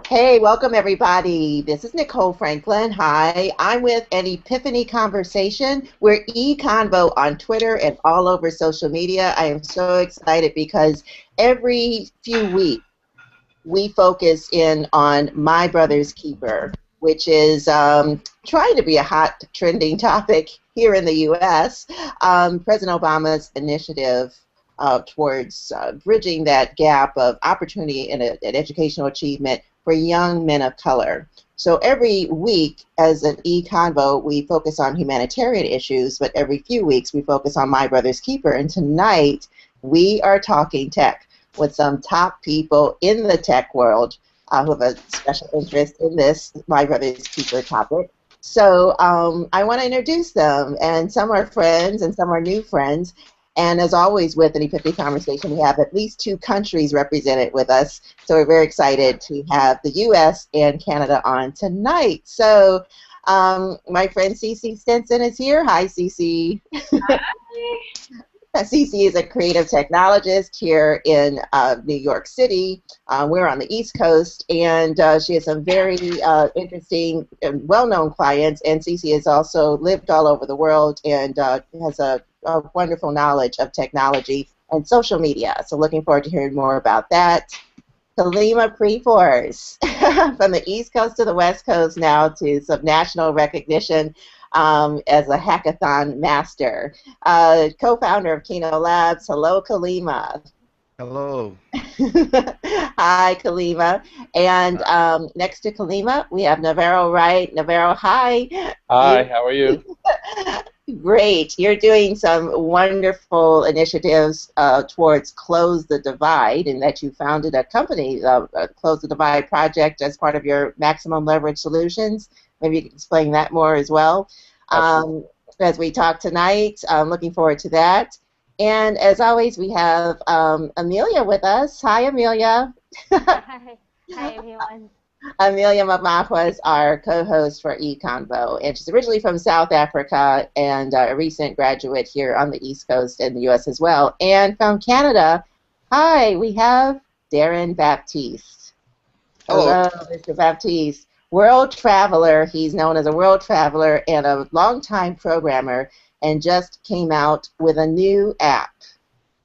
Hey, welcome everybody. This is Nicole Franklin. Hi, I'm with an Epiphany conversation. We're EConvo on Twitter and all over social media. I am so excited because every few weeks we focus in on My Brother's Keeper, which is trying to be a hot trending topic here in the U.S. President Obama's initiative towards bridging that gap of opportunity and educational achievement for young men of color. So every week as an e-convo, we focus on humanitarian issues, but every few weeks we focus on My Brother's Keeper. And tonight we are talking tech with some top people in the tech world who have a special interest in this My Brother's Keeper topic. So I want to introduce them, and some are friends and some are new friends. And as always with an Epiphany conversation, we have at least 2 countries represented with us. So we're very excited to have the U.S. and Canada on tonight. So my friend CC Stinson is here. Hi, CC. Hi. CC is a creative technologist here in New York City. We're on the East Coast, and she has some very interesting and well-known clients. And CC has also lived all over the world and has a wonderful knowledge of technology and social media. So looking forward to hearing more about that. Kalimah Priforce, from the East Coast to the West Coast now to some national recognition as a hackathon master. Co-founder of Qeyno Labs. Hello, Kalimah. Hello. Hi, Kalimah. And next to Kalimah, we have Navarrow, Wright. Navarrow, hi. Hi, how are you? Great. You're doing some wonderful initiatives towards Close the Divide, and that you founded a company, Close the Divide Project, as part of your Maximum Leverage Solutions. Maybe you can explain that more as well. As we talk tonight, I'm looking forward to that. And as always, we have Amelia with us. Hi, Amelia. Hi. Hi, everyone. Amelia Mapahua is our co-host for EConvo, and she's originally from South Africa and a recent graduate here on the East Coast in the U.S. as well. And from Canada, hi, we have Darren Baptiste. Hello. Hello, Mr. Baptiste. World traveler. He's known as a world traveler and a longtime programmer, and just came out with a new app.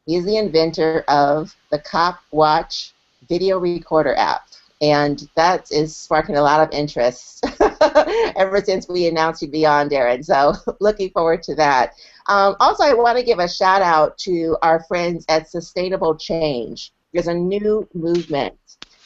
He's the inventor of the Cop Watch video recorder app. And that is sparking a lot of interest ever since we announced you'd be on, Darren. So looking forward to that. Also, I want to give a shout out to our friends at Sustainable Change. There's a new movement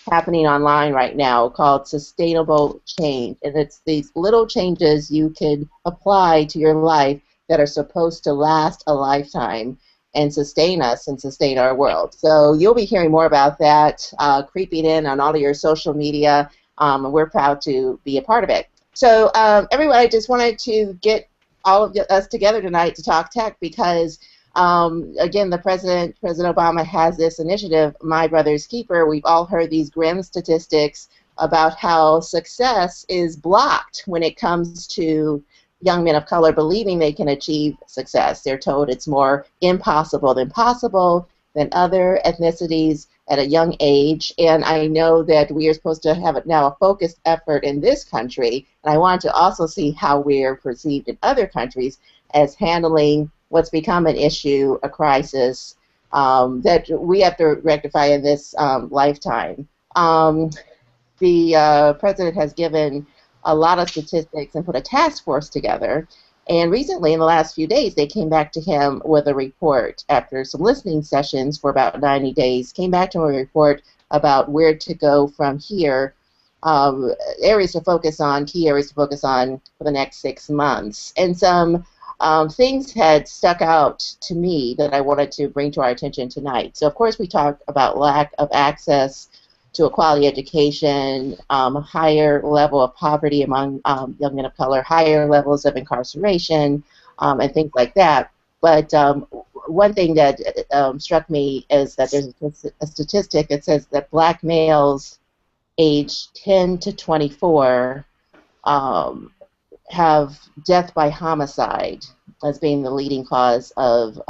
happening online right now called Sustainable Change. And it's these little changes you can apply to your life that are supposed to last a lifetime and sustain us and sustain our world. So you'll be hearing more about that creeping in on all of your social media, and we're proud to be a part of it. So everyone, I just wanted to get all of us together tonight to talk tech because, again, President Obama has this initiative, My Brother's Keeper. We've all heard these grim statistics about how success is blocked when it comes to young men of color believing they can achieve success. They're told it's more impossible than possible than other ethnicities at a young age. And I know that we are supposed to have now a focused effort in this country, and I want to also see how we're perceived in other countries as handling what's become an issue, a crisis that we have to rectify in this lifetime. The president has given a lot of statistics and put a task force together. And recently, in the last few days, they came back to him with a report after some listening sessions for about 90 days, came back to him with a report about where to go from here, areas to focus on, key areas to focus on for the next 6 months. And some things had stuck out to me that I wanted to bring to our attention tonight. So, of course, we talked about lack of access to a quality education, higher level of poverty among young men of color, higher levels of incarceration, and things like that. But one thing that struck me is that there's a statistic that says that black males aged 10 to 24 have death by homicide as being the leading cause of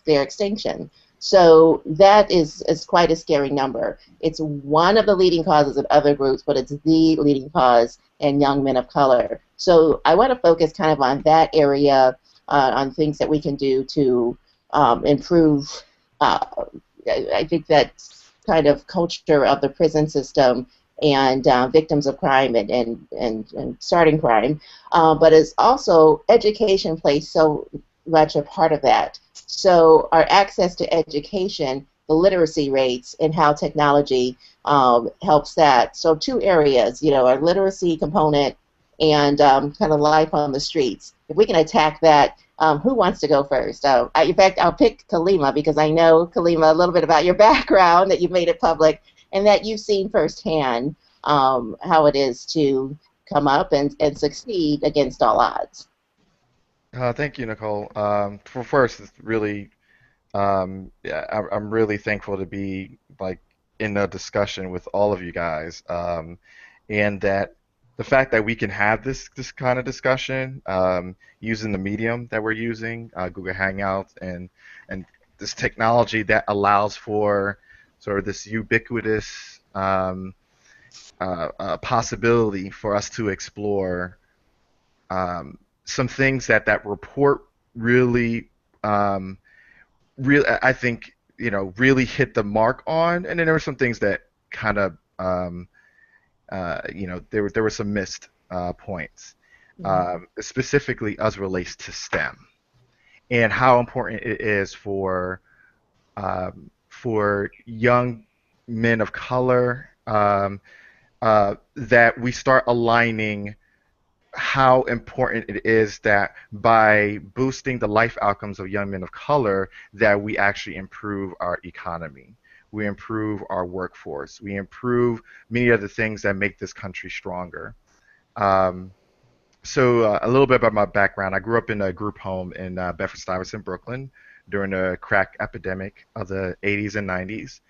their extinction. So that is quite a scary number. It's one of the leading causes of other groups, but it's the leading cause in young men of color. So I want to focus kind of on that area, on things that we can do to improve. I think that kind of culture of the prison system and victims of crime and starting crime, but it's also education plays so much a part of that. So our access to education, the literacy rates, and how technology helps that. So two areas, our literacy component and kind of life on the streets. If we can attack that, who wants to go first? In fact, I'll pick Kalimah because I know, Kalimah, a little bit about your background, that you've made it public, and that you've seen firsthand how it is to come up and succeed against all odds. Thank you, Nicole. For first, it's really, yeah, I'm really thankful to be like in a discussion with all of you guys, and that the fact that we can have this kind of discussion using the medium that we're using, Google Hangouts, and this technology that allows for sort of this ubiquitous possibility for us to explore some things that report really, really, I think, really hit the mark on, and then there were some things that kind of, there were some missed points, specifically as relates to STEM and how important it is for young men of color, that we start aligning how important it is that by boosting the life outcomes of young men of color, that we actually improve our economy, we improve our workforce, we improve many of the things that make this country stronger. So a little bit about my background. I grew up in a group home in Bedford-Stuyvesant, Brooklyn, during the crack epidemic of the 80s and 90s.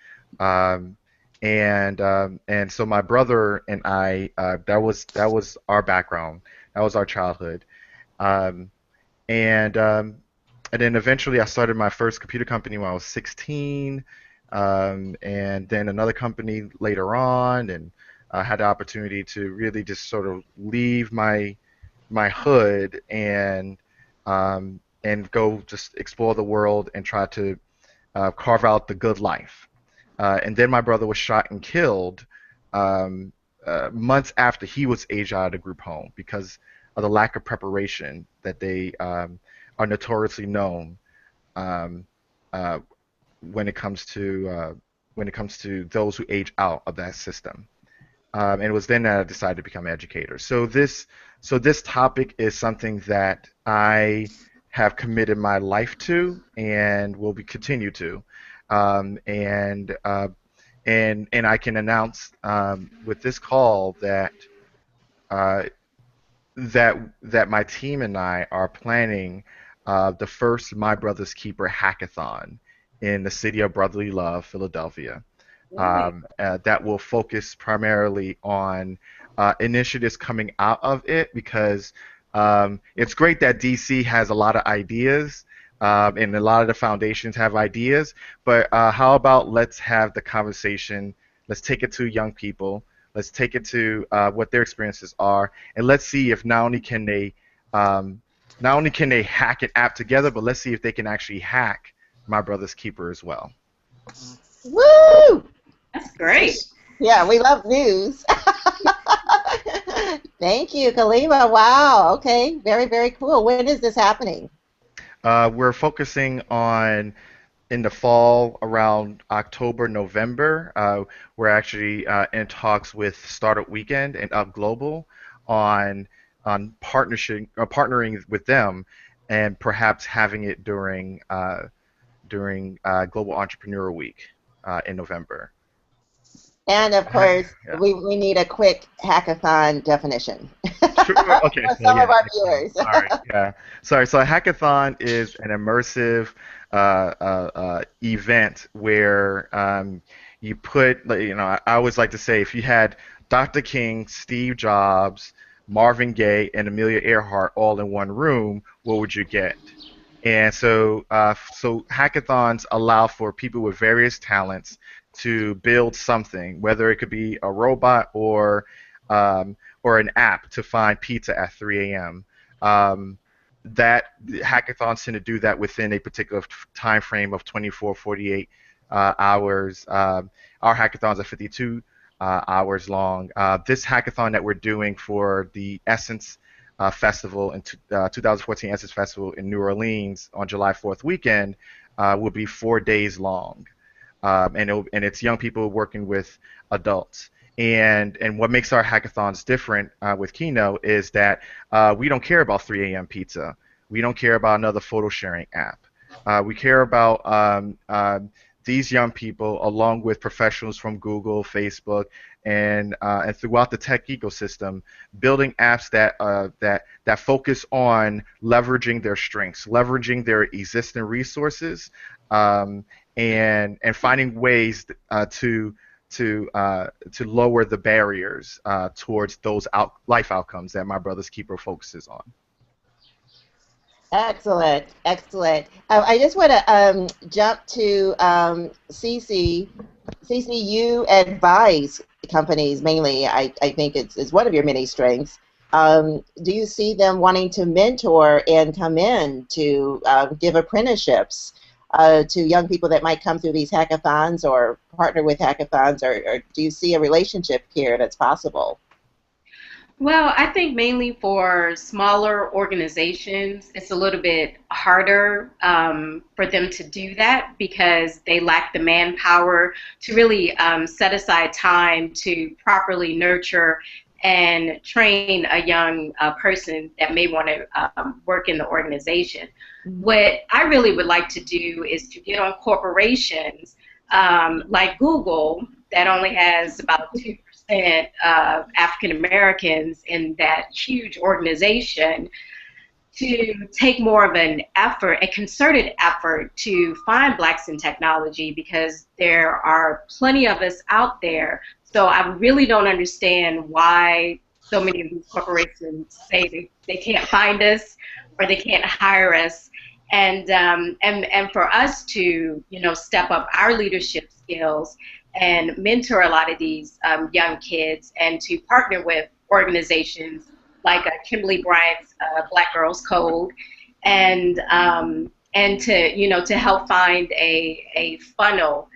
Um, and so my brother and I, that was our background. That was our childhood. Um, and um, and then eventually I started my first computer company when I was 16, and then another company later on, and I had the opportunity to really just sort of leave my hood and go just explore the world and try to carve out the good life. And then my brother was shot and killed um, months after he was aged out of the group home because of the lack of preparation that they are notoriously known um, uh, when it comes to those who age out of that system. And it was then that I decided to become an educator. So this topic is something that I have committed my life to and will be continue to. Um, and uh, and I can announce with this call that uh, that my team and I are planning the first My Brother's Keeper hackathon in the city of brotherly love, Philadelphia, that will focus primarily on initiatives coming out of it because it's great that DC has a lot of ideas and a lot of the foundations have ideas, but how about let's have the conversation, let's take it to young people, let's take it to what their experiences are, and let's see if um, not only can they hack an app together, but let's see if they can actually hack My Brother's Keeper as well. Woo! That's great. Yeah, we love news. Thank you, Kalimah. Wow. Okay. Very, very cool. When is this happening? We're focusing on in the fall around October, November. We're actually in talks with Startup Weekend and Up Global on partnering with them, and perhaps having it during Global Entrepreneur Week in November. And of course, Yeah. we need a quick hackathon definition Sure. Okay. for So some yeah. of our viewers. All right. Yeah. Sorry. So a hackathon is an immersive event where you put, I always like to say, if you had Dr. King, Steve Jobs, Marvin Gaye, and Amelia Earhart all in one room, what would you get? And so hackathons allow for people with various talents to build something, whether it could be a robot um, or an app to find pizza at 3 a.m. Um, that hackathons tend to do that within a particular time frame of 24, 48 hours. Our hackathons are 52 hours long. This hackathon that we're doing for the Essence festival in 2014 Essence Festival in New Orleans on July 4th weekend will be 4 days long, and it's young people working with adults. And what makes our hackathons different with Qeyno is that we don't care about 3 a.m. pizza. We don't care about another photo sharing app. We care about these young people, along with professionals from Google, Facebook, and throughout the tech ecosystem, building apps that focus on leveraging their strengths, leveraging their existing resources, and finding ways to lower the barriers towards those life outcomes that my brother's keeper focuses on. Excellent, excellent. I just want to jump to Cece. Cece, you advise companies mainly. I think it's one of your many strengths. Do you see them wanting to mentor and come in to give apprenticeships to young people that might come through these hackathons or partner with hackathons, or do you see a relationship here that's possible? Well, I think mainly for smaller organizations, it's a little bit harder for them to do that because they lack the manpower to really set aside time to properly nurture and train a young person that may want to work in the organization. What I really would like to do is to get on corporations like Google that only has about 2% of African Americans in that huge organization to take more of an effort, a concerted effort to find blacks in technology because there are plenty of us out there. So I really don't understand why so many of these corporations say they can't find us or they can't hire us. And for us to, step up our leadership skills and mentor a lot of these young kids and to partner with organizations like Kimberly Bryant's Black Girls Code and to help find a funnel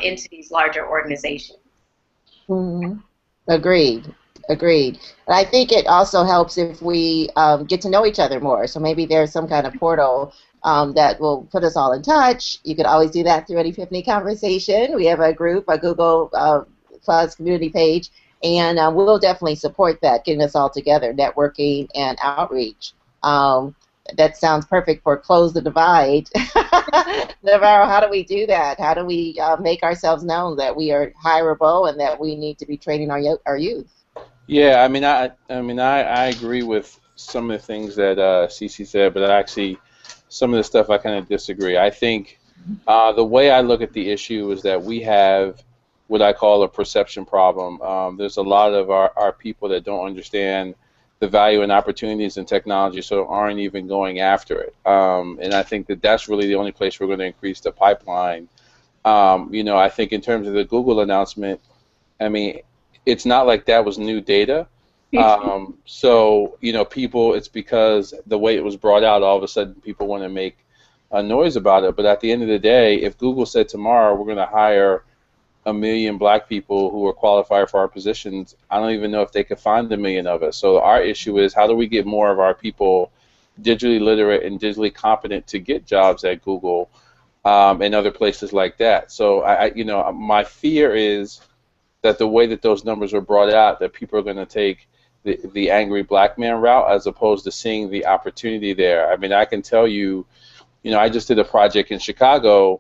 into these larger organizations. Mm-hmm. Agreed. Agreed. And I think it also helps if we get to know each other more. So maybe there's some kind of portal that will put us all in touch. You could always do that through an Epiphany conversation. We have a group, a Google Plus community page, and we'll definitely support that, getting us all together, networking and outreach. That sounds perfect for Close the Divide. Navarrow, how do we do that? How do we make ourselves known that we are hireable and that we need to be training our youth? Yeah, I agree with some of the things that Cece said, but actually some of the stuff I kind of disagree. I think the way I look at the issue is that we have what I call a perception problem. There's a lot of our people that don't understand the value and opportunities in technology, so aren't even going after it. And I think that that's really the only place we're going to increase the pipeline. I think in terms of the Google announcement, it's not like that was new data. So, people, it's because the way it was brought out, all of a sudden people want to make a noise about it. But at the end of the day, if Google said tomorrow we're going to hire 1 million black people who are qualified for our positions, I don't even know if they could find 1 million of us. So our issue is, how do we get more of our people digitally literate and digitally competent to get jobs at Google and other places like that? So my fear is that the way that those numbers are brought out, that people are going to take the angry black man route as opposed to seeing the opportunity there. I can tell you, I just did a project in Chicago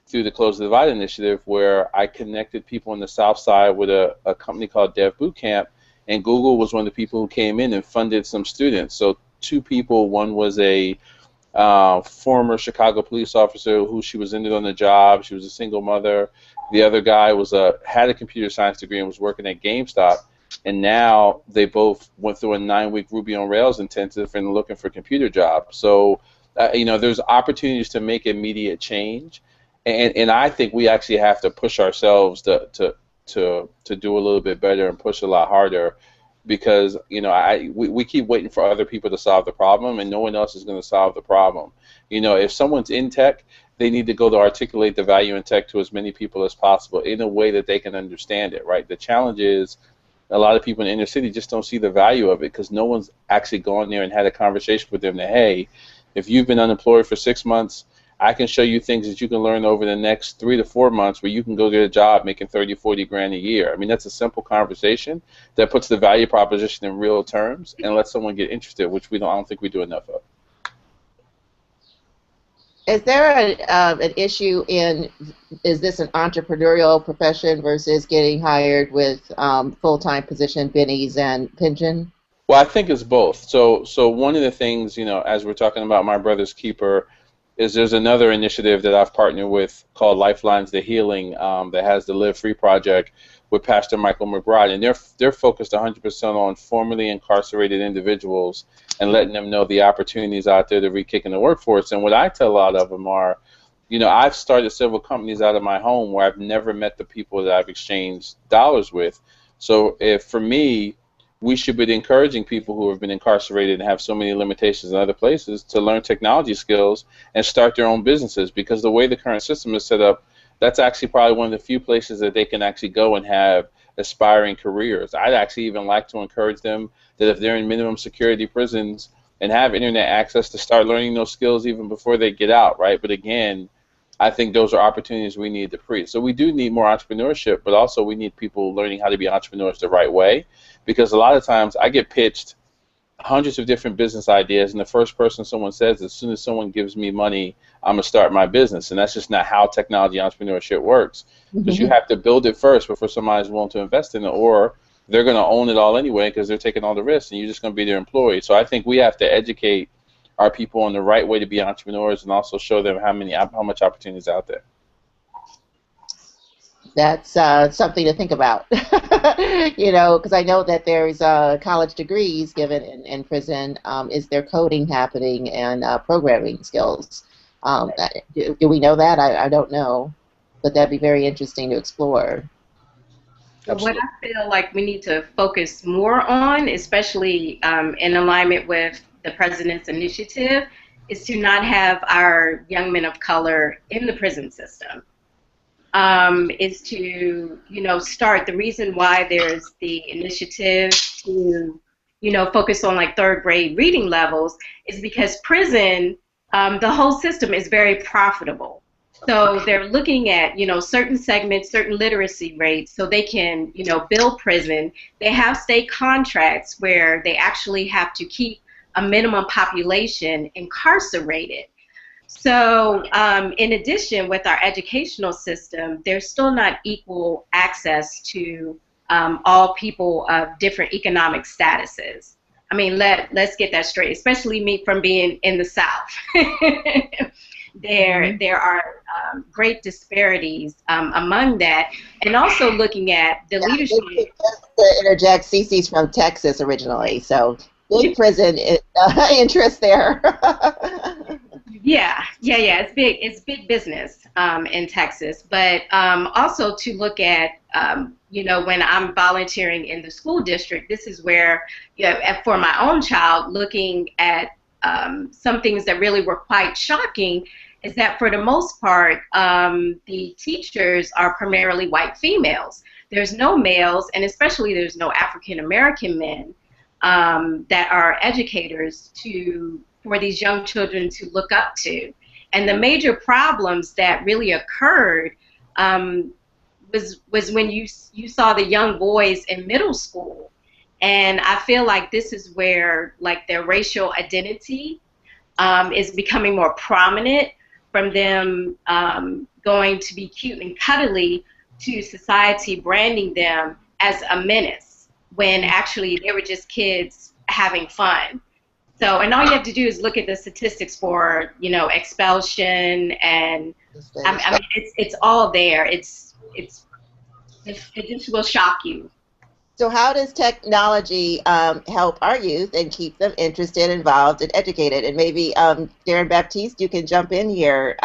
through the Close the Divide initiative where I connected people in the South Side with a company called Dev Bootcamp, and Google was one of the people who came in and funded some students. So 2 people, one was a former Chicago police officer who she was ended on the job. She was a single mother. The other guy had a computer science degree and was working at GameStop. And now they both went through a 9-week Ruby on Rails intensive and looking for computer jobs. So there's opportunities to make immediate change, and I think we actually have to push ourselves to do a little bit better and push a lot harder, because we keep waiting for other people to solve the problem, and no one else is going to solve the problem. If someone's in tech, they need to go to articulate the value in tech to as many people as possible in a way that they can understand it, right? The challenge is a lot of people in the inner city just don't see the value of it because no one's actually gone there and had a conversation with them that, hey, if you've been unemployed for 6 months, I can show you things that you can learn over the next 3 to 4 months where you can go get a job making 30, 40 grand a year. I mean, that's a simple conversation that puts the value proposition in real terms and lets someone get interested, which I don't think we do enough of. Is there an issue in, is this an entrepreneurial profession versus getting hired with full-time position bennies and pension? Well, I think it's both. So one of the things, as we're talking about My Brother's Keeper, is there's another initiative that I've partnered with called Lifelines to Healing that has the Live Free Project with Pastor Michael McBride, and they're focused 100% on formerly incarcerated individuals and letting them know the opportunities out there to re-kick in the workforce. And what I tell a lot of them are, I've started several companies out of my home where I've never met the people that I've exchanged dollars with. So for me, we should be encouraging people who have been incarcerated and have so many limitations in other places to learn technology skills and start their own businesses, because the way the current system is set up, that's actually probably one of the few places that they can actually go and have aspiring careers. I'd actually even like to encourage them that if they're in minimum security prisons and have internet access, to start learning those skills even before they get out, right? But again, I think those are opportunities we need to preach. So we do need more entrepreneurship, but also we need people learning how to be entrepreneurs the right way, because a lot of times I get pitched hundreds of different business ideas, and the first person someone says, as soon as someone gives me money, I'm going to start my business. And that's just not how technology entrepreneurship works, because you have to build it first before somebody's willing to invest in it, or they're going to own it all anyway because they're taking all the risks, and you're just going to be their employee. So I think we have to educate our people on the right way to be entrepreneurs and also show them how much opportunity is out there. That's something to think about, because I know that there's college degrees given in prison. Is there coding happening and programming skills? Do we know that? I don't know, but that'd be very interesting to explore. What I feel like we need to focus more on, especially in alignment with the President's initiative, is to not have our young men of color in the prison system. Is to, start, the reason why there's the initiative to, focus on like third grade reading levels is because prison, the whole system is very profitable. So they're looking at, certain segments, certain literacy rates, so they can, build prison. They have state contracts where they actually have to keep a minimum population incarcerated. So in addition, with our educational system, there's still not equal access to all people of different economic statuses. I mean, let's get that straight, especially me from being in the South. There are great disparities among that, and also looking at the leadership. Just to interject, Cece's from Texas originally, so big prison interest there. Yeah, it's big. It's big business in Texas, but also to look at, when I'm volunteering in the school district, this is where, for my own child, looking at some things that really were quite shocking, is that for the most part, the teachers are primarily white females. There's no males, and especially there's no African American men that are educators for these young children to look up to. And the major problems that really occurred was when you saw the young boys in middle school. And I feel like this is where like their racial identity is becoming more prominent, from them going to be cute and cuddly to society branding them as a menace, when actually they were just kids having fun. So, and all you have to do is look at the statistics for, expulsion, and I mean, it's all there. It just will shock you. So how does technology help our youth and keep them interested, involved, and educated? And maybe Darren, Baptiste, you can jump in here,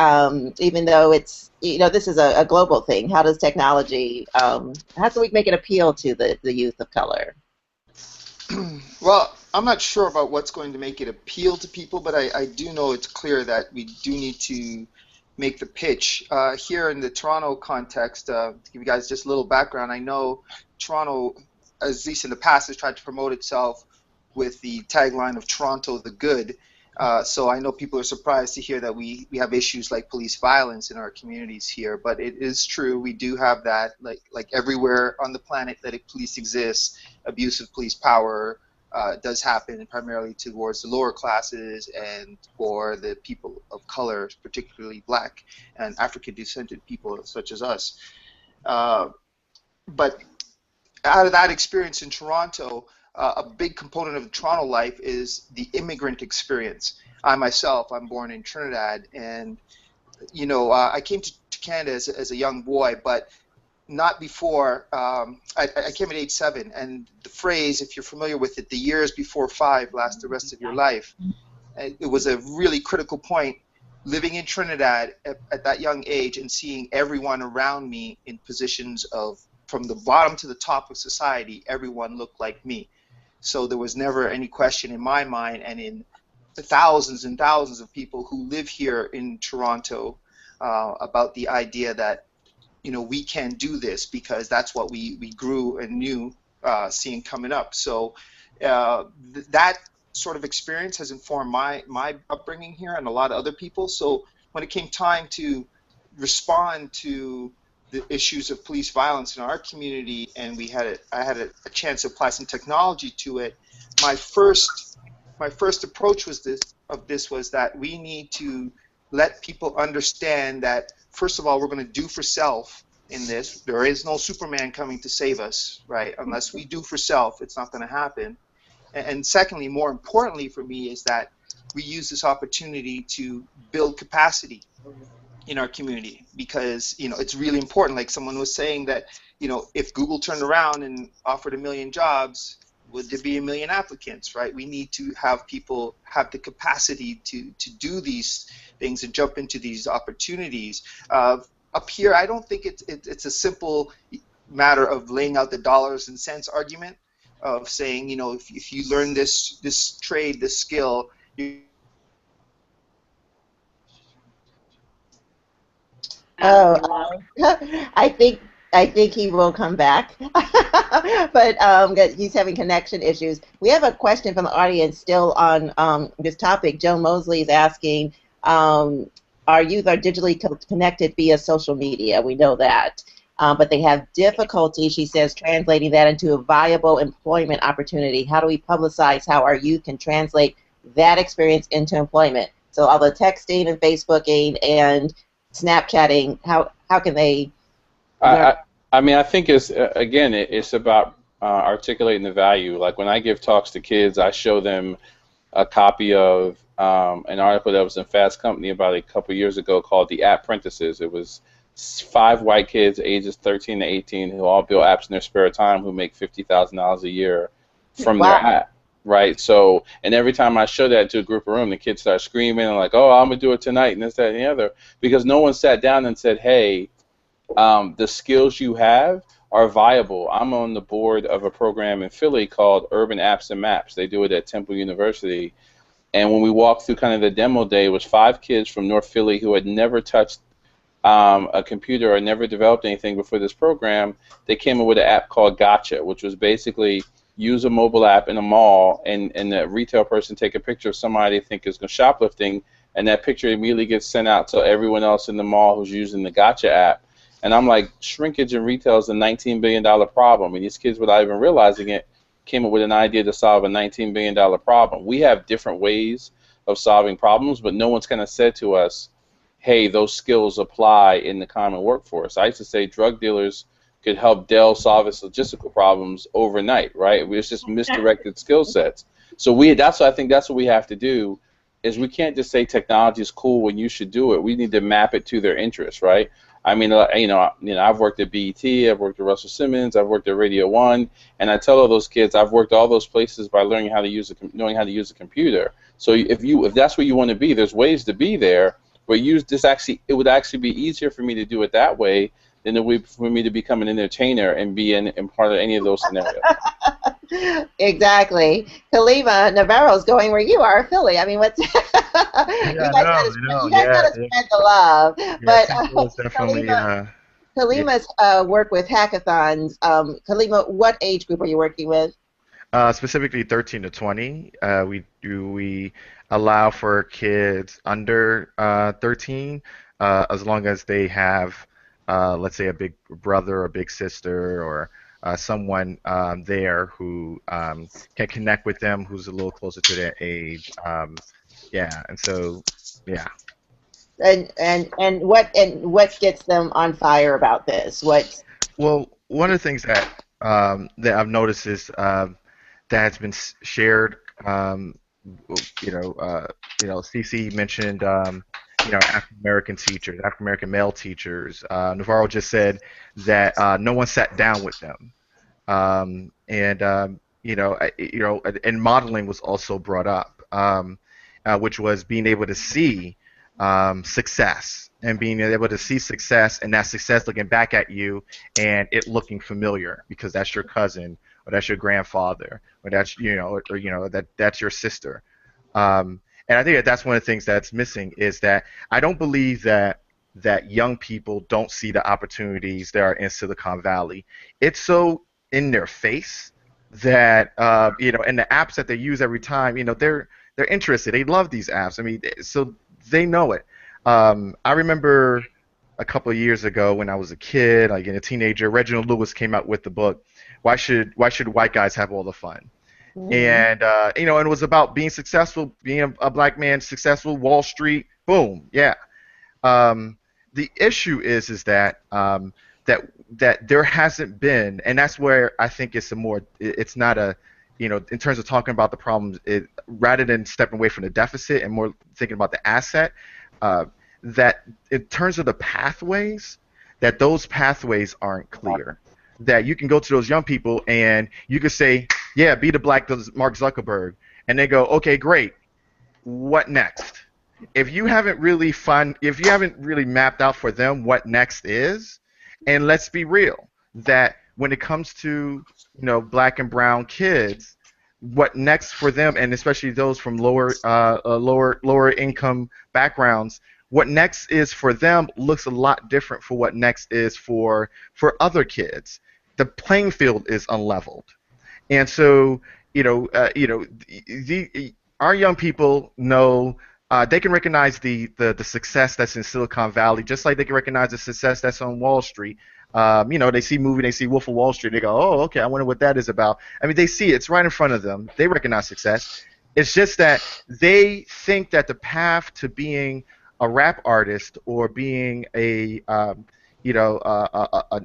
even though it's, this is a global thing. How does technology, how can we make it appeal to the youth of color? Well, I'm not sure about what's going to make it appeal to people, but I do know it's clear that we do need to make the pitch. Here in the Toronto context, to give you guys just a little background, I know Toronto, at least in the past, has tried to promote itself with the tagline of Toronto the Good. So I know people are surprised to hear that we have issues like police violence in our communities here, but it is true. We do have that, like everywhere on the planet that police exists, abuse of police power does happen primarily towards the lower classes and for the people of color, particularly black and African descended people such as us. But out of that experience in Toronto, a big component of Toronto life is the immigrant experience. I myself, I'm born in Trinidad, and I came to Canada as a young boy, but not before. I came at age 7, and the phrase, if you're familiar with it, the years before 5 last the rest of your life. It was a really critical point living in Trinidad at that young age and seeing everyone around me in positions of, from the bottom to the top of society, everyone looked like me. So there was never any question in my mind, and in the thousands and thousands of people who live here in Toronto, about the idea that we can do this, because that's what we grew and knew seeing coming up. So that sort of experience has informed my upbringing here and a lot of other people. So when it came time to respond to the issues of police violence in our community, and I had a chance to apply some technology to it, my first approach was that we need to let people understand that, first of all, we're going to do for self in this. There is no Superman coming to save us, right? Unless we do for self, it's not going to happen. And secondly, more importantly for me, is that we use this opportunity to build capacity in our community, because it's really important. Like someone was saying that if Google turned around and offered 1 million jobs, would there be 1 million applicants, right? We need to have people have the capacity to do these things and jump into these opportunities. Up here, I don't think it's a simple matter of laying out the dollars and cents argument of saying, if you learn this trade, this skill, I think he will come back, but he's having connection issues. We have a question from the audience still on this topic. Joe Mosley is asking, our youth are digitally connected via social media. We know that. But they have difficulty, she says, translating that into a viable employment opportunity. How do we publicize how our youth can translate that experience into employment? So all the texting and Facebooking and Snapchatting, how can they? I mean, I think it's about articulating the value. Like when I give talks to kids, I show them a copy of an article that was in Fast Company about a couple years ago called The Apprentices. It was 5 white kids ages 13 to 18 who all build apps in their spare time who make $50,000 a year from their app, right? So, and every time I show that to a group of room, the kids start screaming and like, oh, I'm gonna do it tonight and this, that, and the other, because no one sat down and said, hey, the skills you have are viable. I'm on the board of a program in Philly called Urban Apps and Maps. They do it at Temple University. And when we walked through kind of the demo day, it was 5 kids from North Philly who had never touched a computer or never developed anything before this program. They came up with an app called Gotcha, which was basically use a mobile app in a mall and the retail person take a picture of somebody they think is shoplifting, and that picture immediately gets sent out to everyone else in the mall who's using the Gotcha app. And I'm like, shrinkage in retail is a $19 billion problem. And these kids, without even realizing it, came up with an idea to solve a $19 billion problem. We have different ways of solving problems, but no one's kind of said to us, hey, those skills apply in the common workforce. I used to say drug dealers could help Dell solve its logistical problems overnight, right? It's just misdirected skill sets. So I think that's what we have to do, is we can't just say technology is cool when you should do it. We need to map it to their interests, right? I mean, I've worked at BET, I've worked at Russell Simmons, I've worked at Radio One, and I tell all those kids I've worked all those places by learning how to knowing how to use a computer. So if that's where you want to be, there's ways to be there. But it would actually be easier for me to do it that way than it would for me to become an entertainer and be in part of any of those scenarios. Exactly. Kalimah, Navarro's going where you are, Philly. I mean, what's you Yeah, guys gotta spread the love. But Temple is definitely Kalimah's work with hackathons. Kalimah, what age group are you working with? specifically 13 to 20. We allow for kids under 13 as long as they have, let's say, a big brother or big sister or someone there who can connect with them, who's a little closer to their age. Yeah, and so, yeah. And what gets them on fire about this? Well, one of the things that I've noticed is that has been shared. CC mentioned African American teachers, African American male teachers. Navarro just said that no one sat down with them, and modeling was also brought up, which was being able to see success and being able to see success and that success looking back at you and it looking familiar because that's your cousin or that's your grandfather or that's that's your sister. And I think that's one of the things that's missing is that I don't believe that young people don't see the opportunities that are in Silicon Valley. It's so in their face that and the apps that they use every time, they're interested. They love these apps. I mean, so they know it. I remember a couple of years ago when I was a kid, like a teenager, Reginald Lewis came out with the book, Why Should White Guys Have All the Fun? Mm-hmm. And and it was about being successful, being a black man, successful, Wall Street, boom, yeah. The issue is that that there hasn't been, and that's where I think it's not a, in terms of talking about the problems, rather than stepping away from the deficit and more thinking about the asset, that in terms of the pathways, that those pathways aren't clear. That you can go to those young people and you could say, yeah, be the black Mark Zuckerberg, and they go, okay, great. What next? If you haven't really mapped out for them what next is, and let's be real, that when it comes to black and brown kids, what next for them, and especially those from lower income backgrounds, what next is for them looks a lot different for what next is for other kids. The playing field is unleveled, and so our young people know they can recognize the success that's in Silicon Valley, just like they can recognize the success that's on Wall Street. They see movie, they see Wolf of Wall Street, they go, oh, okay, I wonder what that is about. I mean, they see it's right in front of them. They recognize success. It's just that they think that the path to being a rap artist or being an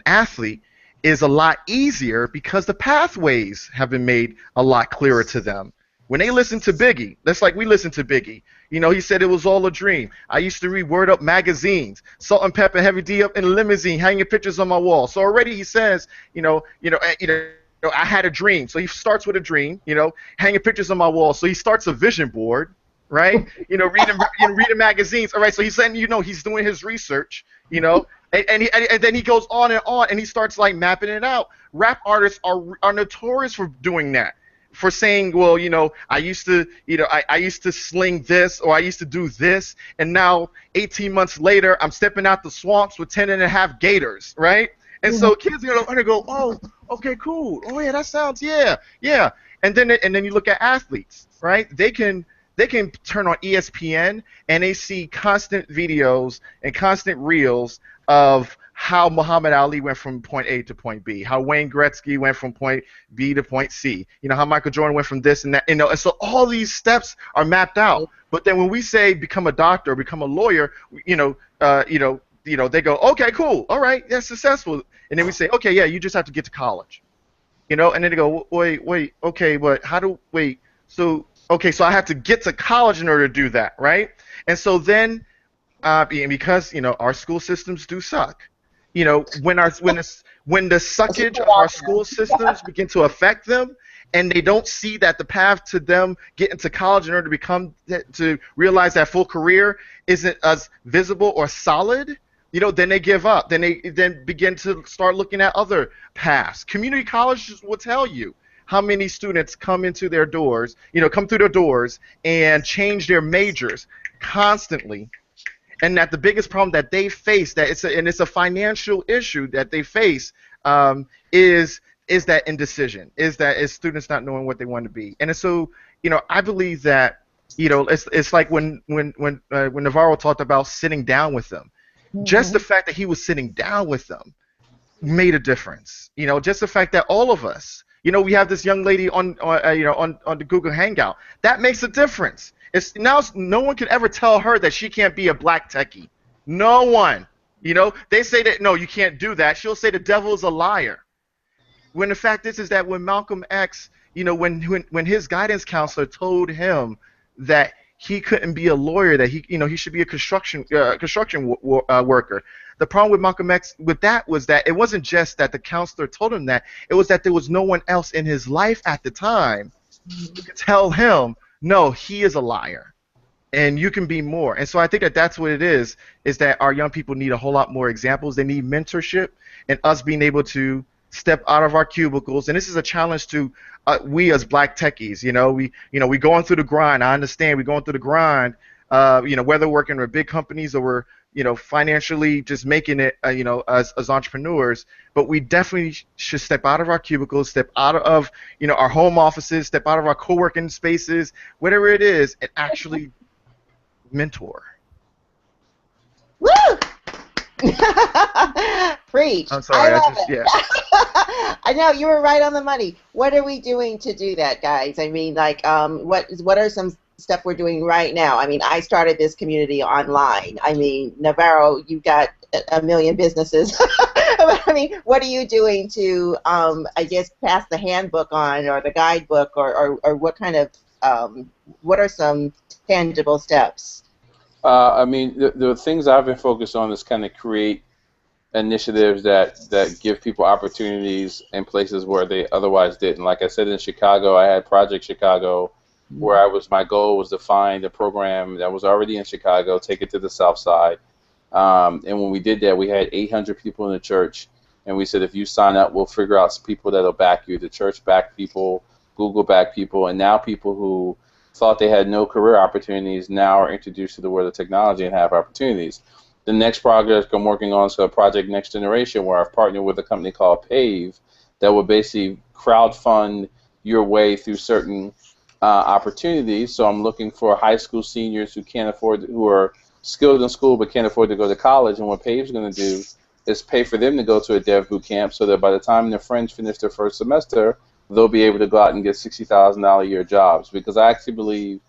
athlete is a lot easier because the pathways have been made a lot clearer to them. When they listen to Biggie, that's like we listen to Biggie. He said it was all a dream. I used to read Word Up magazines, Salt and Pepper, Heavy D up in a limousine, hanging pictures on my wall. So already he says, I had a dream. So he starts with a dream, hanging pictures on my wall. So he starts a vision board, right? Reading magazines. All right. So he's saying, he's doing his research, and then he goes on, and he starts like mapping it out. Rap artists are notorious for doing that. For saying, well, I used to sling this, or I used to do this, and now 18 months later, I'm stepping out the swamps with 10.5 gators, right? And so kids are gonna go, oh, okay, cool. Oh yeah, that sounds, yeah. And then you look at athletes, right? They can turn on ESPN and they see constant videos and constant reels of how Muhammad Ali went from point A to point B, how Wayne Gretzky went from point B to point C, how Michael Jordan went from this and that, and so all these steps are mapped out. But then when we say become a doctor, become a lawyer, they go, okay, cool, all right, that's successful, and then we say, okay, yeah, you just have to get to college, and then they go, wait, okay, but so I have to get to college in order to do that, right? And so then, because our school systems do suck. You know, when the suckage of our school systems begin to affect them, and they don't see that the path to them getting to college in order to realize that full career isn't as visible or solid, you know, then they give up. Then they begin to start looking at other paths. Community colleges will tell you how many students come into their doors, you know, come through their doors and change their majors constantly, and that the biggest problem that they face, it's a financial issue that they face, is that indecision, is students not knowing what they want to be. And so, you know, I believe that, you know, it's like when Navarrow talked about sitting down with them, just the fact that he was sitting down with them made a difference. You know, just the fact that all of us, you know, we have this young lady on the Google Hangout, that makes a difference. It's now no one can ever tell her that she can't be a black techie. No one. You know, they say that no, you can't do that. She'll say the devil is a liar. When the fact is that when Malcolm X, you know, when his guidance counselor told him that he couldn't be a lawyer, that he should be a construction worker. The problem with Malcolm X with that was that it wasn't just that the counselor told him that, it was that there was no one else in his life at the time who could tell him, no, he is a liar, and you can be more. And so I think that that's what it is that our young people need a whole lot more examples. They need mentorship, and us being able to step out of our cubicles. And this is a challenge to we as black techies. You know, we going through the grind. I understand we're going through the grind. You know, whether working with big companies or we're, you know, financially just making it, you know, as entrepreneurs, but we definitely should step out of our cubicles, step out of, you know, our home offices, step out of our co-working spaces, whatever it is, and actually mentor. Woo! Preach. I'm sorry, Yeah. I know, you were right on the money. What are we doing to do that, guys? I mean, like, what are some stuff we're doing right now? I mean, I started this community online. I mean, Navarrow, you've got a million businesses. I mean, what are you doing to, I guess, pass the handbook on, or the guidebook, or what kind of, what are some tangible steps? I mean, the things I've been focused on is kind of create initiatives that give people opportunities in places where they otherwise didn't. Like I said, in Chicago, I had Project Chicago, where my goal was to find a program that was already in Chicago, take it to the South Side. And when we did that, we had 800 people in the church, and we said, if you sign up, we'll figure out some people that'll back you. The church backed people, Google backed people, and now people who thought they had no career opportunities now are introduced to the world of technology and have opportunities. The next project I'm working on is a project Next Generation, where I've partnered with a company called Pave that will basically crowdfund your way through certain opportunities. So I'm looking for high school seniors who are skilled in school but can't afford to go to college. And what Pave's going to do is pay for them to go to a dev boot camp, so that by the time their friends finish their first semester, they'll be able to go out and get $60,000 a year jobs. Because I actually believe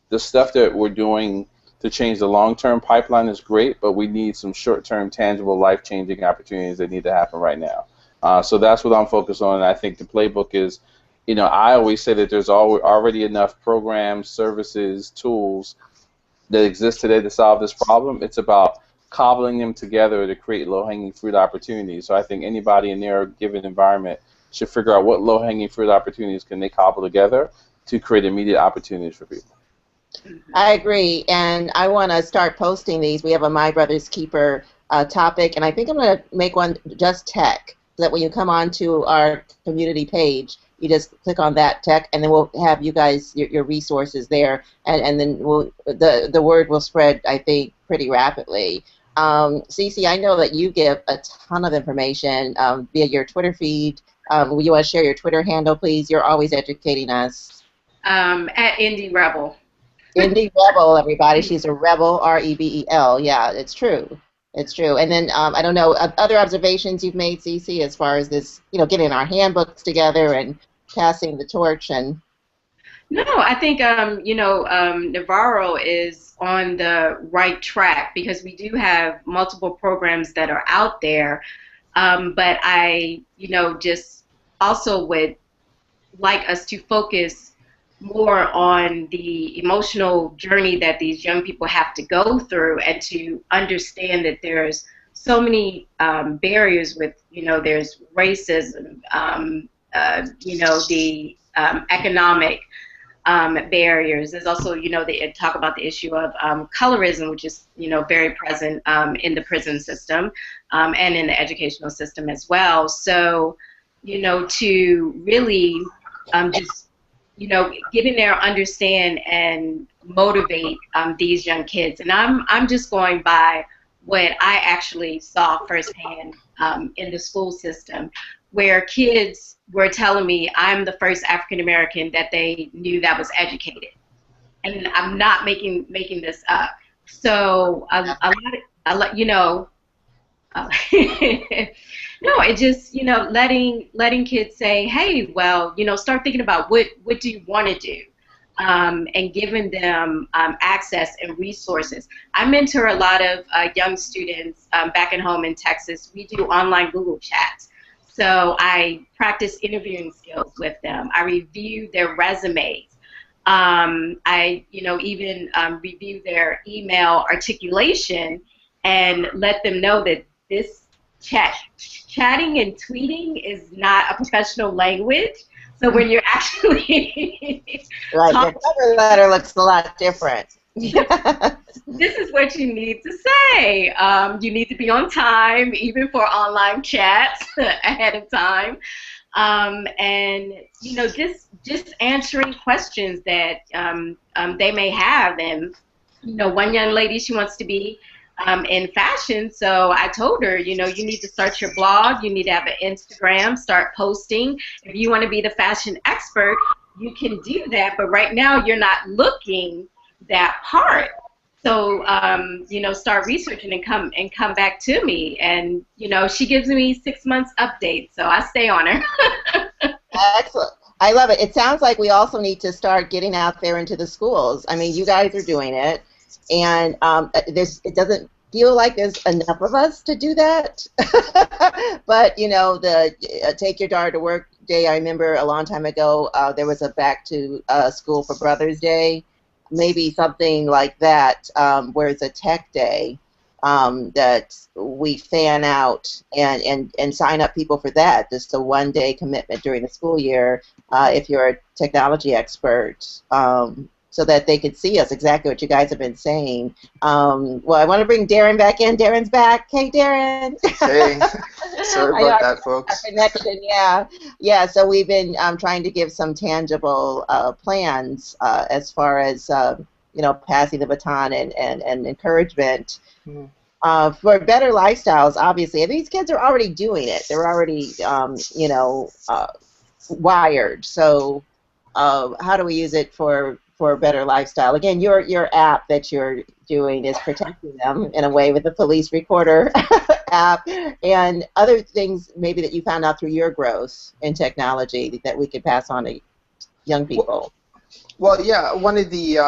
the stuff that we're doing to change the long-term pipeline is great, but we need some short-term, tangible, life-changing opportunities that need to happen right now. So that's what I'm focused on, and I think the playbook is, you know, I always say that there's already enough programs, services, tools that exist today to solve this problem. It's about cobbling them together to create low-hanging fruit opportunities. So I think anybody in their given environment should figure out what low-hanging fruit opportunities can they cobble together to create immediate opportunities for people. I agree, and I want to start posting these. We have a My Brother's Keeper topic, and I think I'm going to make one just tech, so that when you come on to our community page, you just click on that tech, and then we'll have you guys, your resources there, and then the word will spread, I think, pretty rapidly. Cece, I know that you give a ton of information via your Twitter feed. Will you want to share your Twitter handle, please? You're always educating us. At Indie Rebel. Indie Rebel, everybody. She's a rebel, R-E-B-E-L. Yeah, it's true. It's true. And then I don't know, other observations you've made, Cece, as far as this, you know, getting our handbooks together and passing the torch and. No, I think Navarrow is on the right track, because we do have multiple programs that are out there. But I, just also would like us to focus more on the emotional journey that these young people have to go through, and to understand that there's so many barriers with, there's racism, the economic barriers. There's also, they talk about the issue of colorism, which is, very present in the prison system and in the educational system as well. So, to really just, get in there, understand, and motivate these young kids. And I'm just going by what I actually saw firsthand in the school system, where kids were telling me I'm the first African American that they knew that was educated, and I'm not making this up. So no, it just, letting kids say, hey, well, start thinking about what do you want to do, and giving them access and resources. I mentor a lot of young students back at home in Texas. We do online Google chats. So I practice interviewing skills with them. I review their resumes. I, even review their email articulation and let them know that this chatting and tweeting is not a professional language. So when you're actually right, your cover letter looks a lot different. This is what you need to say. You need to be on time, even for online chats ahead of time. And, just answering questions that they may have. And, one young lady, she wants to be in fashion, so I told her, you need to start your blog, you need to have an Instagram, start posting. If you want to be the fashion expert, you can do that, but right now you're not looking that part. So, start researching and come back to me. And, she gives me 6 months updates, so I stay on her. Excellent. I love it. It sounds like we also need to start getting out there into the schools. I mean, you guys are doing it, and it doesn't feel like there's enough of us to do that. But, the Take Your Daughter to Work Day, I remember a long time ago, there was a Back to School for Brothers Day, maybe something like that, where it's a tech day, that we fan out and sign up people for that. Just a one-day commitment during the school year, if you're a technology expert, so that they could see us, exactly what you guys have been saying. Well, I want to bring Darren back in. Darren's back. Hey, Darren. Hey, sorry about that, folks. Connection, yeah. Yeah, so we've been trying to give some tangible plans as far as, passing the baton and encouragement. For better lifestyles, obviously. And these kids are already doing it. They're already, wired. So how do we use it for a better lifestyle? Again, your app that you're doing is protecting them in a way with the police recorder app and other things maybe that you found out through your growth in technology that we could pass on to young people. Well, yeah, one of the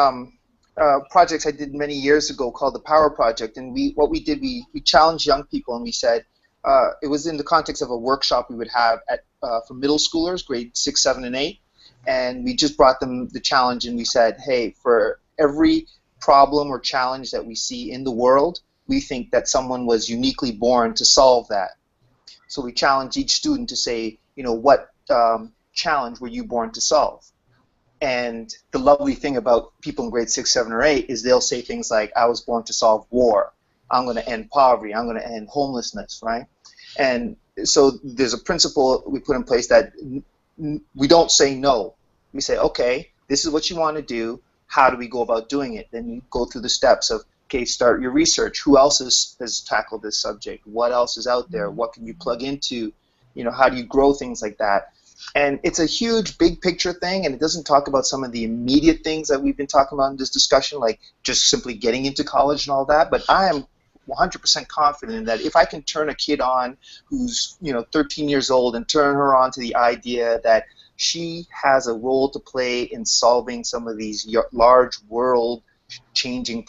projects I did many years ago called the Power Project, and what we did, we challenged young people, and we said, it was in the context of a workshop we would have for middle schoolers, grade 6, 7, and 8, and we just brought them the challenge, and we said, hey, for every problem or challenge that we see in the world, we think that someone was uniquely born to solve that. So we challenged each student to say, what challenge were you born to solve? And the lovely thing about people in grade 6, 7, or 8 is they'll say things like, I was born to solve war. I'm going to end poverty. I'm going to end homelessness, right? And so there's a principle we put in place that we don't say no. We say, okay, this is what you want to do. How do we go about doing it? Then you go through the steps of, okay, start your research. Who else has tackled this subject? What else is out there? What can you plug into? How do you grow things like that? And it's a huge, big picture thing, and it doesn't talk about some of the immediate things that we've been talking about in this discussion, like just simply getting into college and all that. But I am 100% confident that if I can turn a kid on who's 13 years old and turn her on to the idea that she has a role to play in solving some of these large world-changing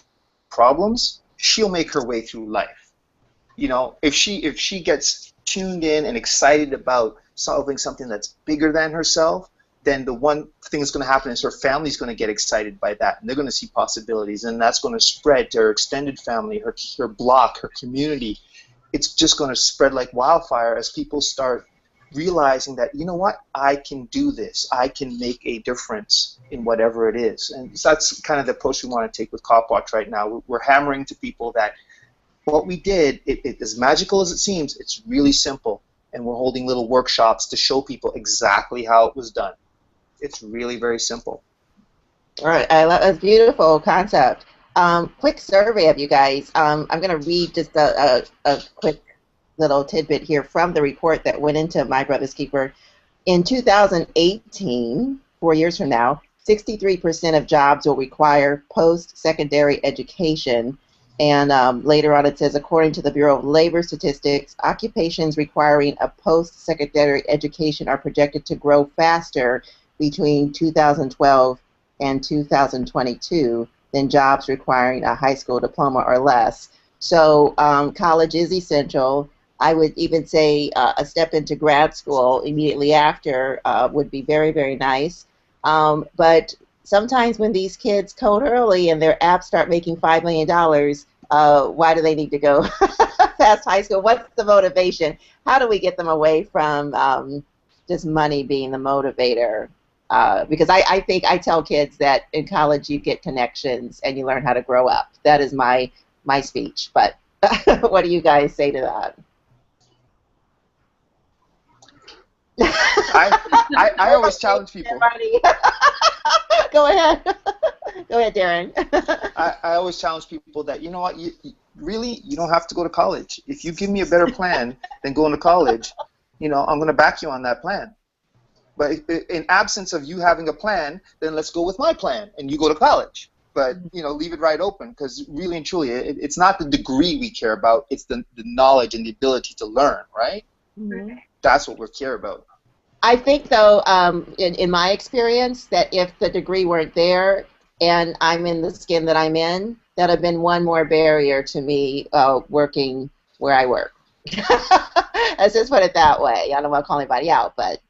problems, she'll make her way through life. If she gets tuned in and excited about solving something that's bigger than herself, then the one thing that's going to happen is her family's going to get excited by that, and they're going to see possibilities, and that's going to spread to her extended family, her block, her community. it's just going to spread like wildfire as people start realizing that, you know what, I can do this. I can make a difference in whatever it is. And so that's kind of the approach we want to take with Copwatch right now. We're hammering to people that what we did, as magical as it seems, it's really simple. And we're holding little workshops to show people exactly how it was done. It's really very simple. All right, I love a beautiful concept. Quick survey of you guys. I'm going to read just a quick little tidbit here from the report that went into My Brother's Keeper. In 2018, 4 years from now, 63% of jobs will require post-secondary education. And later on it says, according to the Bureau of Labor Statistics, occupations requiring a post-secondary education are projected to grow faster between 2012 and 2022 than jobs requiring a high school diploma or less. So college is essential. I would even say a step into grad school immediately after would be very, very nice. But sometimes when these kids code early and their apps start making $5 million, why do they need to go past high school? What's the motivation? How do we get them away from just money being the motivator? Because I think I tell kids that in college you get connections and you learn how to grow up. That is my speech. But what do you guys say to that? I always challenge people. Go ahead. Go ahead, Darren. I always challenge people that, you know what, you don't have to go to college. If you give me a better plan than going to college, I'm going to back you on that plan. But in absence of you having a plan, then let's go with my plan, and you go to college. But, leave it right open, because really and truly, it's not the degree we care about, it's the knowledge and the ability to learn, right? Mm-hmm. That's what we care about. I think, though, in my experience, that if the degree weren't there and I'm in the skin that I'm in, that would have been one more barrier to me working where I work. Let's just put it that way. I don't want to call anybody out, but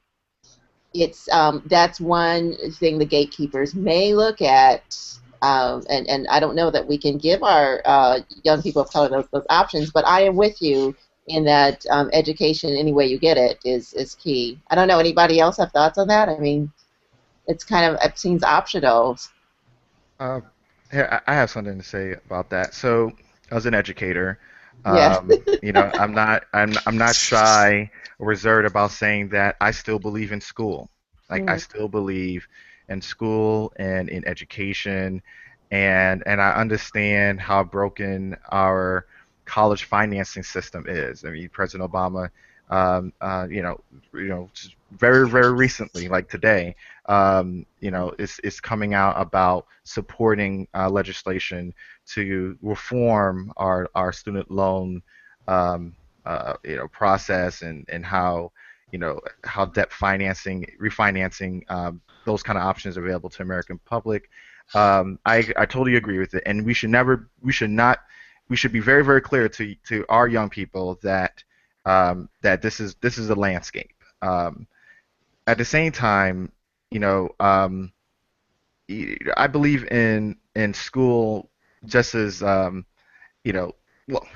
it's that's one thing the gatekeepers may look at, and I don't know that we can give our young people of color those options, but I am with you in that education, any way you get it, is key. I don't know, anybody else have thoughts on that? I mean, it seems optional. Here, I have something to say about that. So, as an educator, Yes. I'm not shy or reserved about saying that I still believe in school. Like, I still believe in school and in education, and I understand how broken our college financing system is. I mean, President Obama, just very, very recently, like today, is coming out about supporting legislation to reform our student loan, process and how debt financing, refinancing, those kind of options are available to American public. I totally agree with it, and we should be very, very clear to our young people that that this is a landscape. At the same time, I believe in school just as well.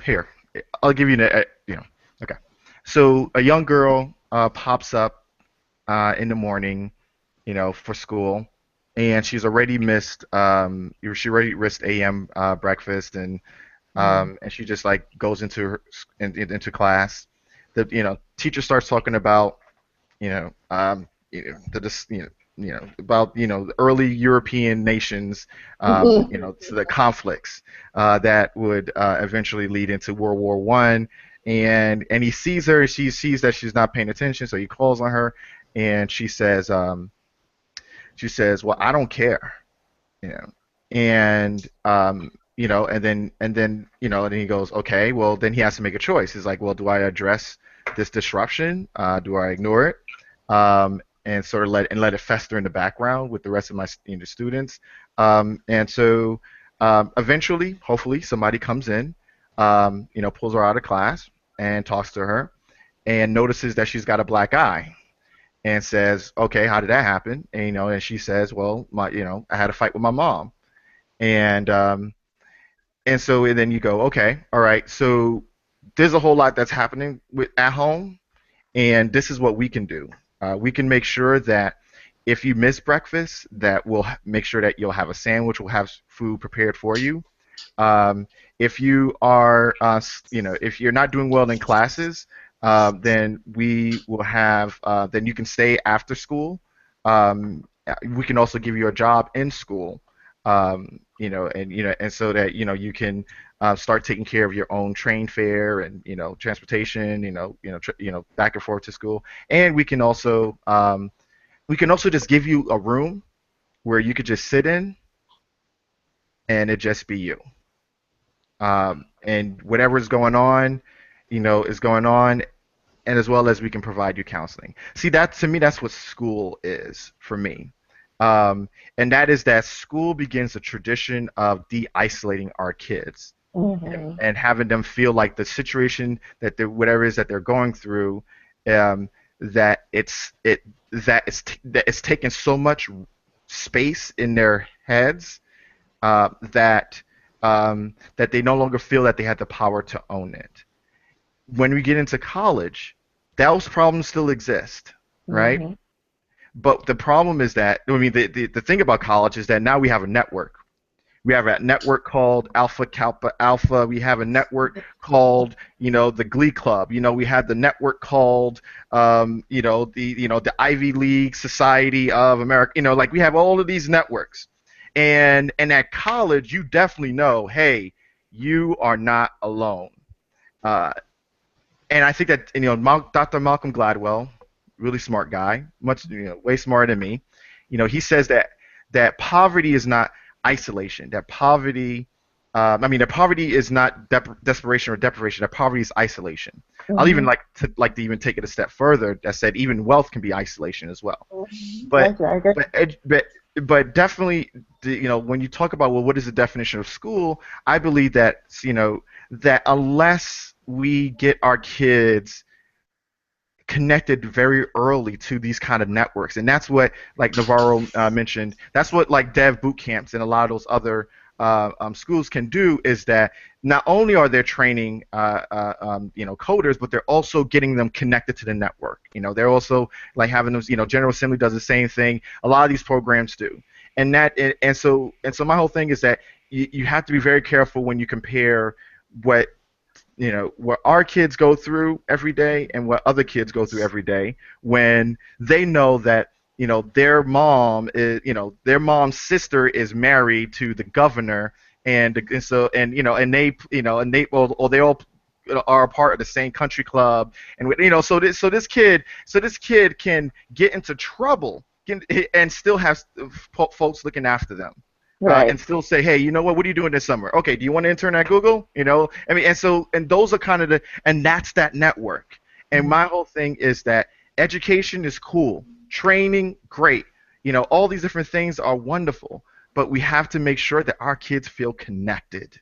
Here, I'll give you okay. So a young girl pops up in the morning, for school, and she's already missed she already missed AM breakfast, and she just like goes into class. The teacher starts talking about about the early European nations, so the conflicts that would eventually lead into World War I. And he sees her. She sees that she's not paying attention, so he calls on her, and she says, "Well, I don't care," and and then he goes, "Okay, well, then he has to make a choice." He's like, "Well, do I address this disruption? Do I ignore it?" And sort of let it fester in the background with the rest of my students. And so eventually, hopefully, somebody comes in, pulls her out of class and talks to her, and notices that she's got a black eye, and says, "Okay, how did that happen?" And she says, "Well, I had a fight with my mom," and so then you go, "Okay, all right, so there's a whole lot that's happening at home, and this is what we can do. We can make sure that if you miss breakfast, that we'll make sure that you'll have a sandwich. We'll have food prepared for you. If you are, if you're not doing well in classes, then we will have, then you can stay after school. We can also give you a job in school, and so that you can start taking care of your own train fare and transportation, back and forth to school. And we can also just give you a room where you could just sit in, and it just be you. And whatever is going on, is going on, and as well as we can provide you counseling. See, that to me, that's what school is for me. And that is that school begins a tradition of de-isolating our kids and having them feel like the situation that whatever it is that they're going through, that it's taken so much space in their heads that they no longer feel that they have the power to own it. When we get into college, those problems still exist, right? But the problem is that, the thing about college is that now we have a network. We have a network called Alpha Kappa Alpha. We have a network called, the Glee Club. We have the network called, the Ivy League Society of America. We have all of these networks. And at college, you definitely know, hey, you are not alone. And I think that Dr. Malcolm Gladwell, really smart guy, much way smarter than me. He says that poverty is not isolation. That poverty is not desperation or deprivation. That poverty is isolation. I'll even like to even take it a step further. That said, even wealth can be isolation as well. But definitely, when you talk about, well, what is the definition of school? I believe that that unless we get our kids connected very early to these kind of networks, and that's what, like Navarrow mentioned, that's what like dev boot camps and a lot of those other schools can do, is that not only are they training coders, but they're also getting them connected to the network. They're also like having those, General Assembly does the same thing. A lot of these programs do. And so my whole thing is that you have to be very careful when you compare what our kids go through every day and what other kids go through every day, when they know that their mom's sister is married to the governor, and they all are a part of the same country club, and so this kid can get into trouble and still have folks looking after them. Right. And still say, hey, what are you doing this summer? Okay, do you want to intern at Google? And those are and that's that network. And my whole thing is that education is cool, training, great. All these different things are wonderful, but we have to make sure that our kids feel connected.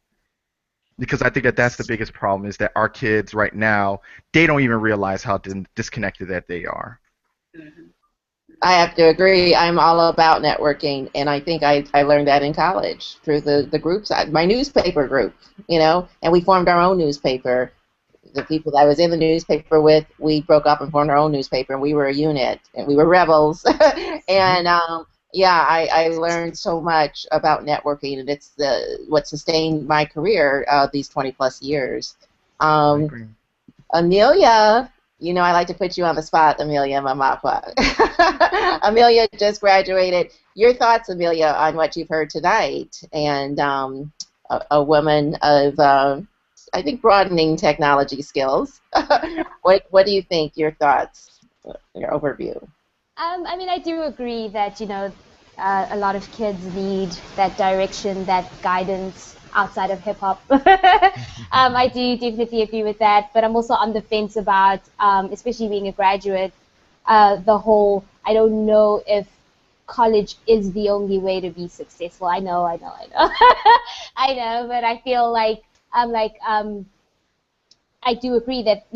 Because I think that that's the biggest problem, is that our kids right now, they don't even realize how disconnected that they are. I have to agree. I'm all about networking, and I think I learned that in college through the groups, my newspaper group, and we formed our own newspaper. The people that I was in the newspaper with, we broke up and formed our own newspaper, and we were a unit, and we were rebels. And I learned so much about networking, and it's what sustained my career these 20+ years. Amelia. I like to put you on the spot, Amelia Mamakwa. Amelia just graduated. Your thoughts, Amelia, on what you've heard tonight, and a woman of, I think, broadening technology skills. What do you think? Your thoughts, your overview. I do agree that a lot of kids need that direction, that guidance outside of hip hop. I do definitely agree with that, but I'm also on the fence about, especially being a graduate, the whole, I don't know if college is the only way to be successful. I know. I know, but I feel like, I do agree that,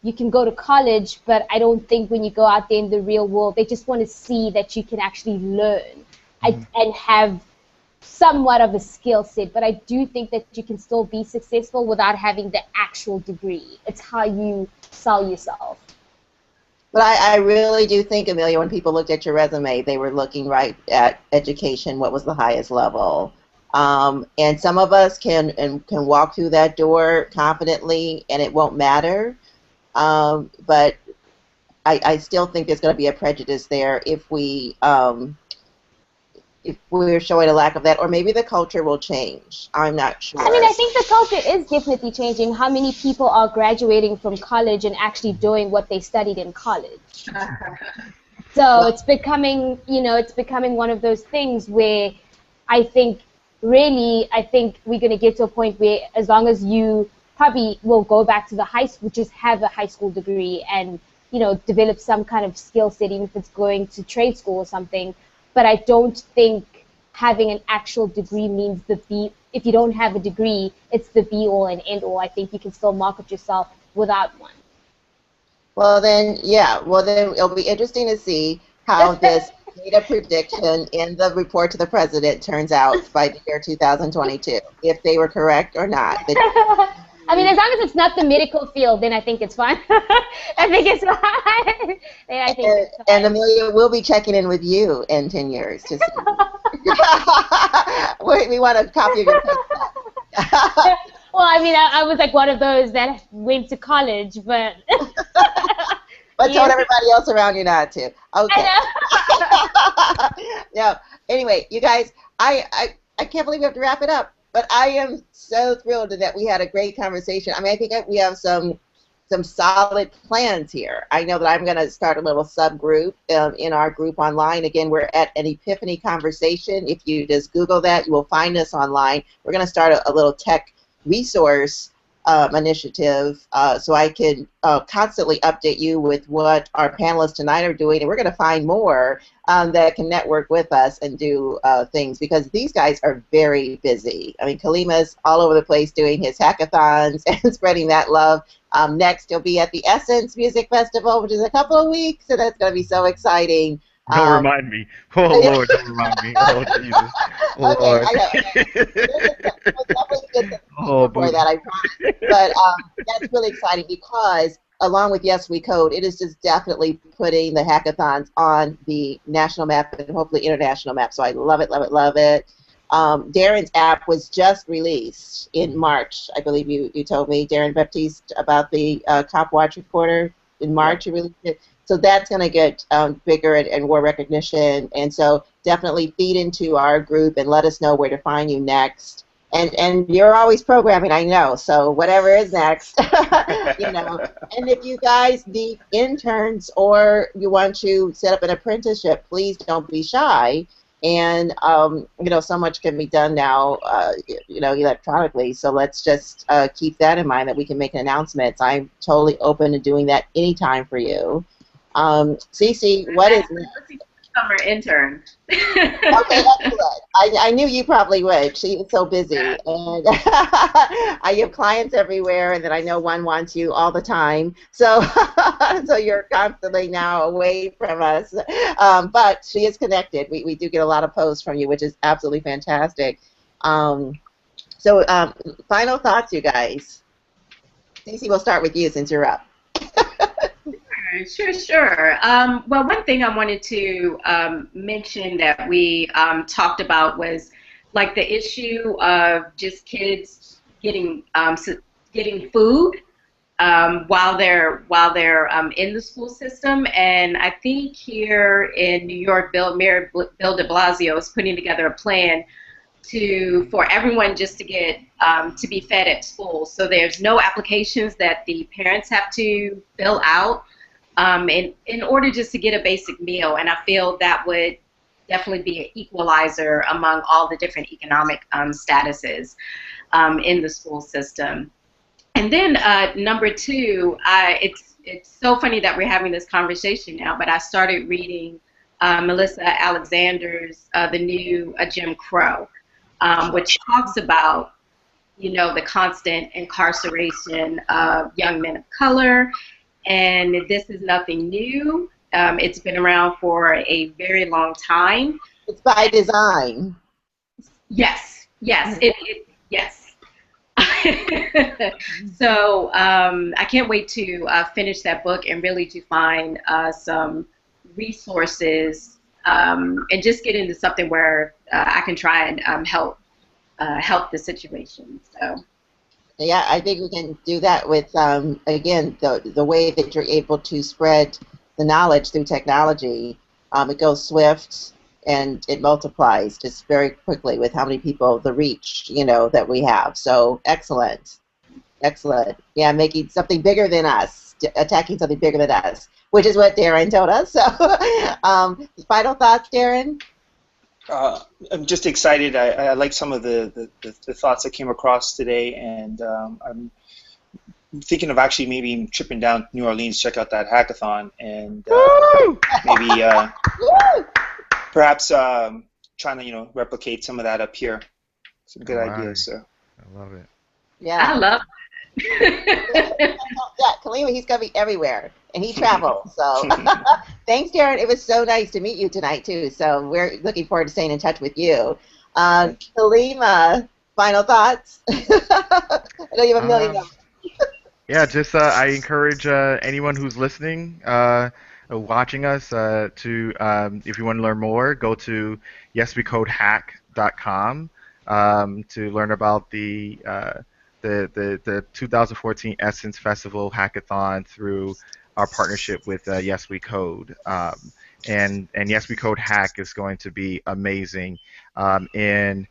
you can go to college, but I don't think when you go out there in the real world, they just want to see that you can actually learn and have somewhat of a skill set, but I do think that you can still be successful without having the actual degree. It's how you sell yourself. But I really do think, Amelia, when people looked at your resume, they were looking right at education, what was the highest level. And some of us can walk through that door confidently, and it won't matter. But I still think there's going to be a prejudice there if we're showing a lack of that, or maybe the culture will change. I'm not sure. I mean, I think the culture is definitely changing. How many people are graduating from college and actually doing what they studied in college? So it's becoming, it's becoming one of those things where I think we're going to get to a point where as long as you probably will go back to the high school, just have a high school degree and, develop some kind of skill set, even if it's going to trade school or something. But I don't think having an actual degree means if you don't have a degree, it's the be-all and end-all. I think you can still market yourself without one. Well, then it'll be interesting to see how this data prediction in the report to the president turns out by the year 2022, if they were correct or not. I mean, as long as it's not the medical field, then I think it's fine. I think it's fine. And Amelia will be checking in with you in 10 years. To see. We want a copy of your paper. Well, I mean, I was like one of those that went to college, but... But told everybody else around you not to. Okay. Yeah. Anyway, you guys, I can't believe we have to wrap it up. But I am so thrilled that we had a great conversation. I mean, I think we have some solid plans here. I know that I'm going to start a little subgroup in our group online. Again, we're at an Epiphany conversation. If you just Google that, you will find us online. We're going to start a little tech resource initiative so I can constantly update you with what our panelists tonight are doing, and we're going to find more that can network with us and do things, because these guys are very busy. I mean, Kalimah's all over the place doing his hackathons and spreading that love. Next, he'll be at the Essence Music Festival, which is a couple of weeks, so that's going to be so exciting. Don't remind me. Oh, Lord, don't remind me. Oh, Jesus. Oh, okay, Lord. I know. We'll definitely get the Oh, before that, I promise. But that's really exciting because, along with Yes We Code, it is just definitely putting the hackathons on the national map and hopefully international map. So I love it, love it, love it. Darren's app was just released in March. I believe you told me, Darren Baptiste, about the Cop Watch Reporter in March. You released it. So that's going to get bigger and more recognition. And so definitely feed into our group and let us know where to find you next. And you're always programming, I know. So whatever is next, And if you guys need interns or you want to set up an apprenticeship, please don't be shy. And so much can be done now, electronically. So let's just keep that in mind, that we can make announcements. I'm totally open to doing that anytime for you. Cece, what is next? Summer intern. Okay, excellent. I knew you probably would. She is so busy, and I have clients everywhere, and then I know one wants you all the time. So, so you're constantly now away from us. But she is connected. We do get a lot of posts from you, which is absolutely fantastic. Final thoughts, you guys. Cece, we'll start with you since you're up. Sure. Well, one thing I wanted to mention that we talked about was like the issue of just kids getting food while they're in the school system. And I think here in New York, Mayor Bill de Blasio is putting together a plan for everyone just to get to be fed at school. So there's no applications that the parents have to fill out. In order just to get a basic meal, and I feel that would definitely be an equalizer among all the different economic statuses in the school system. And then number two, it's so funny that we're having this conversation now, but I started reading Melissa Alexander's The New Jim Crow, which talks about the constant incarceration of young men of color. And this is nothing new. It's been around for a very long time. It's by design. Yes, yes, yes. So I can't wait to finish that book and really to find some resources and just get into something where I can try and help the situation. So. Yeah, I think we can do that with, again, the way that you're able to spread the knowledge through technology. It goes swift and it multiplies just very quickly with how many people, the reach, that we have. So excellent. Excellent. Yeah, making something bigger than us, attacking something bigger than us, which is what Darren told us. So final thoughts, Darren? I'm just excited. I like some of the thoughts that came across today, and I'm thinking of actually maybe tripping down to New Orleans, check out that hackathon, and maybe perhaps trying to replicate some of that up here. Some good ideas. So. I love it. Yeah. I love Yeah, Kalimah, he's going to be everywhere, and he travels. So thanks, Darren. It was so nice to meet you tonight, too. So we're looking forward to staying in touch with you. Kalimah, final thoughts? I know you have a million of them. Yeah, just I encourage anyone who's listening, watching us, to if you want to learn more, go to yeswecodehack.com to learn about the 2014 Essence Festival Hackathon through our partnership with Yes We Code. And Yes We Code Hack is going to be amazing in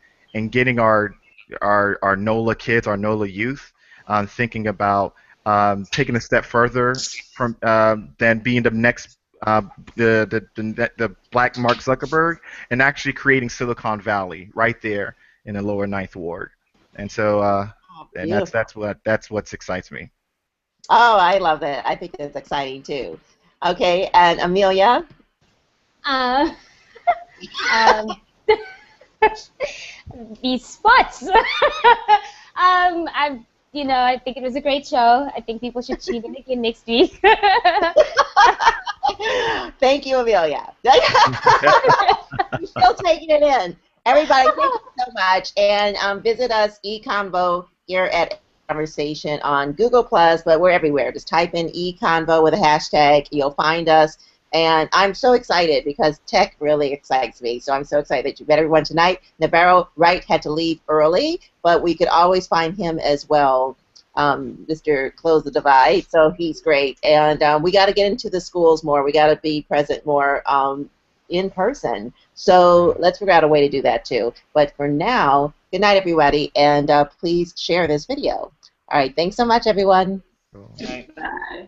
getting our NOLA kids, our NOLA youth, thinking about taking a step further from than being the next the Black Mark Zuckerberg, and actually creating Silicon Valley right there in the lower Ninth Ward. And so and that's what excites me. Oh, I love it. I think it's exciting too. Okay, and Amelia? These spots. I think it was a great show. I think people should tune in again next week. Thank you, Amelia. You're still taking it in. Everybody, thank you so much. And visit us, EConvo, here at Conversation on Google+, but we're everywhere. Just type in EConvo with a hashtag. You'll find us. And I'm so excited because tech really excites me. So I'm so excited that you met everyone tonight. Navarrow, Wright had to leave early, but we could always find him as well. Mr. Close the Divide, so he's great. And we got to get into the schools more. We got to be present more in person. So let's figure out a way to do that too. But for now, good night, everybody, and please share this video. All right, thanks so much, everyone. Cool. Good night. Bye.